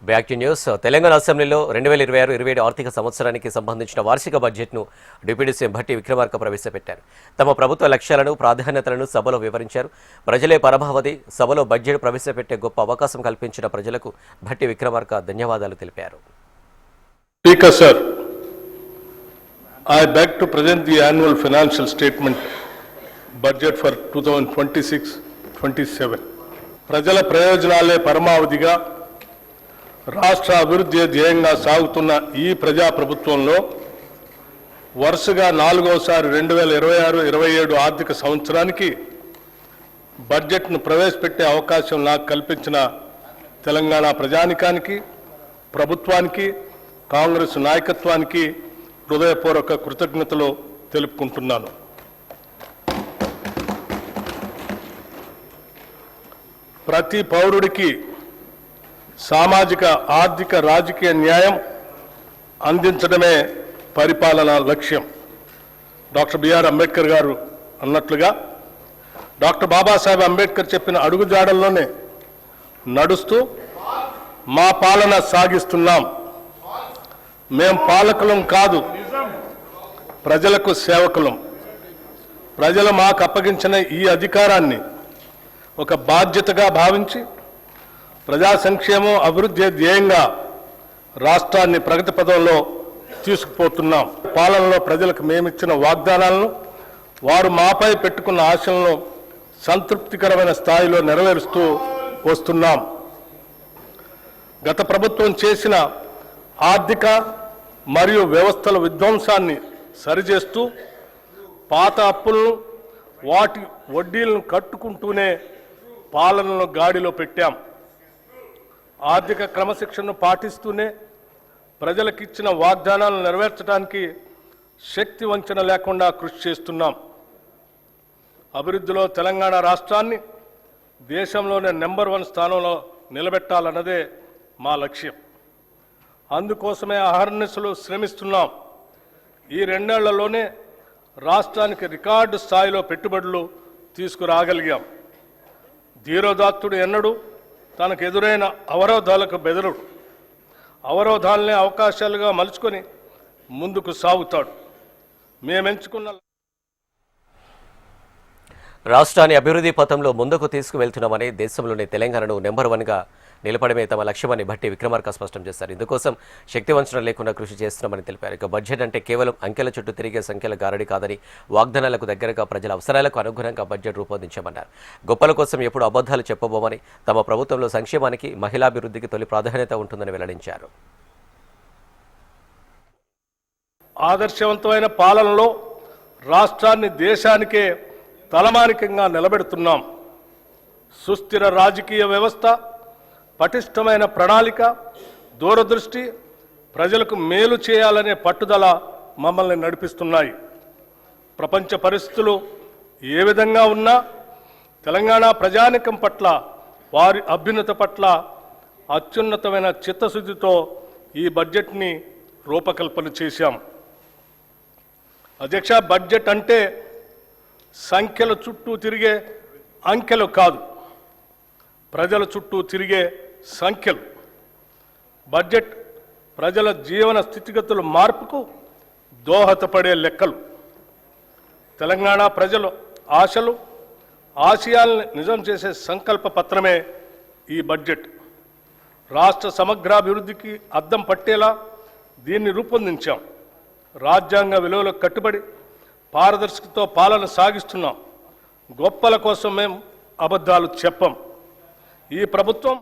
Back to news. Telangana అసెంబ్లీలో 2026-27 ఆర్థిక సంవత్సరానికి సంబంధించిన వార్షిక బడ్జెట్ను డిప్యూటీ సీఎం భట్టి విక్రమార్క ప్రవేశపెట్టారు. తమ ప్రభుత్వ లక్ష్యాలను, ప్రాధాన్యతలను సభలో వివరించారు. ప్రజలే పరమావధి, సభలో బడ్జెట్ ప్రవేశపెట్టే గొప్ప అవకాశం కల్పించిన ప్రజలకు భట్టి విక్రమార్క ధన్యవాదాలు తెలిపారు. Speaker sir, I beg to present the annual financial statement budget for 2026-27. ప్రజల ప్రయోజనాలే పరమావధిగా రాష్ట్ర అభివృద్ధి ధ్యేయంగా సాగుతున్న ఈ ప్రజాప్రభుత్వంలో వరుసగా 4వసారి 2026-27 ఆర్థిక సంవత్సరానికి బడ్జెట్ను ప్రవేశపెట్టే అవకాశం నాకు కల్పించిన తెలంగాణ ప్రజానికానికి, ప్రభుత్వానికి, కాంగ్రెస్ నాయకత్వానికి హృదయపూర్వక కృతజ్ఞతలు తెలుపుకుంటున్నాను. ప్రతి పౌరుడికి సామాజిక, ఆర్థిక, రాజకీయ న్యాయం అందించడమే పరిపాలన లక్ష్యం. డాక్టర్ బిఆర్ అంబేద్కర్ గారు అన్నట్లుగా డాక్టర్ బాబాసాహెబ్ అంబేద్కర్ చెప్పిన అడుగుజాడల్లోనే నడుస్తూ మా పాలన సాగిస్తున్నాం. మేం పాలకులం కాదు, ప్రజలకు సేవకులం. ప్రజలు మాకు అప్పగించిన ఈ అధికారాన్ని ఒక బాధ్యతగా భావించి ప్రజా సంక్షేమం, అభివృద్ధి ధ్యేయంగా రాష్ట్రాన్ని ప్రగతి పదంలో తీసుకుపోతున్నాం. పాలనలో ప్రజలకు మేమిచ్చిన వాగ్దానాలను, వారు మాపై పెట్టుకున్న ఆశలను సంతృప్తికరమైన స్థాయిలో నెరవేరుస్తూ వస్తున్నాం. గత ప్రభుత్వం చేసిన ఆర్థిక మరియు వ్యవస్థల విధ్వంసాన్ని సరిచేస్తూ పాత అప్పులను, వాటి వడ్డీలను కట్టుకుంటూనే పాలనను గాడిలో పెట్టాం. ఆర్థిక క్రమశిక్షణను పాటిస్తూనే ప్రజలకిచ్చిన వాగ్దానాలను నెరవేర్చడానికి శక్తి వంచన లేకుండా కృషి చేస్తున్నాం. అభివృద్ధిలో తెలంగాణ రాష్ట్రాన్ని దేశంలోనే నెంబర్ 1 స్థానంలో నిలబెట్టాలన్నదే మా లక్ష్యం. అందుకోసమే అహర్నిశలు శ్రమిస్తున్నాం. ఈ 2 ఏళ్లలోనే రాష్ట్రానికి రికార్డు స్థాయిలో పెట్టుబడులు తీసుకురాగలిగాం. ధీరోదాత్తుడు ఎన్నడూ తనకు ఎదురైన అవరోధాలకు బెదరుడు. అవరోధాలనే అవకాశాలుగా మలుచుకొని ముందుకు సాగుతాడు. మేమెంచుకున్న రాష్ట్రాన్ని అభివృద్ధి పథంలో ముందుకు తీసుకువెళ్తున్నామని, దేశంలోని తెలంగాణను నెంబర్ 1గా నిలపడమే తమ లక్ష్యమని భట్టి విక్రమార్క స్పష్టం చేశారు. ఇందుకోసం శక్తివంచన లేకుండా కృషి చేస్తున్నామని తెలిపారు. ఇక బడ్జెట్ అంటే కేవలం అంకెల చుట్టూ తిరిగే సంఖ్యల గారడి కాదని, వాగ్దానాలకు దగ్గరగా ప్రజల అవసరాలకు అనుగుణంగా బడ్జెట్ రూపొందించామన్నారు. గొప్పల కోసం ఎప్పుడు అబద్ధాలు చెప్పబోమని, తమ ప్రభుత్వంలో సంక్షేమానికి, మహిళాభివృద్ధికి తొలి ప్రాధాన్యత ఉంటుందని వెల్లడించారు. ఆదర్శవంతమైన పాలనలో రాష్ట్రాన్ని దేశానికే తలమానికంగా నిలబెడుతున్నాం. సుస్థిర రాజకీయ వ్యవస్థ, పటిష్టమైన ప్రణాళిక, దూరదృష్టి, ప్రజలకు మేలు చేయాలనే పట్టుదల మమ్మల్ని నడిపిస్తున్నాయి. ప్రపంచ పరిస్థితులు ఏ విధంగా ఉన్నా తెలంగాణ ప్రజానికం పట్ల, వారి అభ్యున్నత పట్ల అత్యున్నతమైన చిత్తశుద్ధితో ఈ బడ్జెట్ని రూపకల్పన చేశాం. అధ్యక్ష, బడ్జెట్ అంటే సంఖ్యల చుట్టూ తిరిగే అంకెలు కాదు, ప్రజల చుట్టూ తిరిగే సంఖ్యలు. బడ్జెట్ ప్రజల జీవన స్థితిగతుల మార్పుకు దోహదపడే లెక్కలు. తెలంగాణ ప్రజల ఆశలు, ఆశయాలను నిజం చేసే సంకల్ప పత్రమే ఈ బడ్జెట్. రాష్ట్ర సమగ్రాభివృద్ధికి అద్దం పట్టేలా దీన్ని రూపొందించాం. రాజ్యాంగ విలువలకు కట్టుబడి పారదర్శకతతో పాలన సాగిస్తున్నాం. గొప్పల కోసం మేము అబద్ధాలు చెప్పం. ఈ ప్రభుత్వం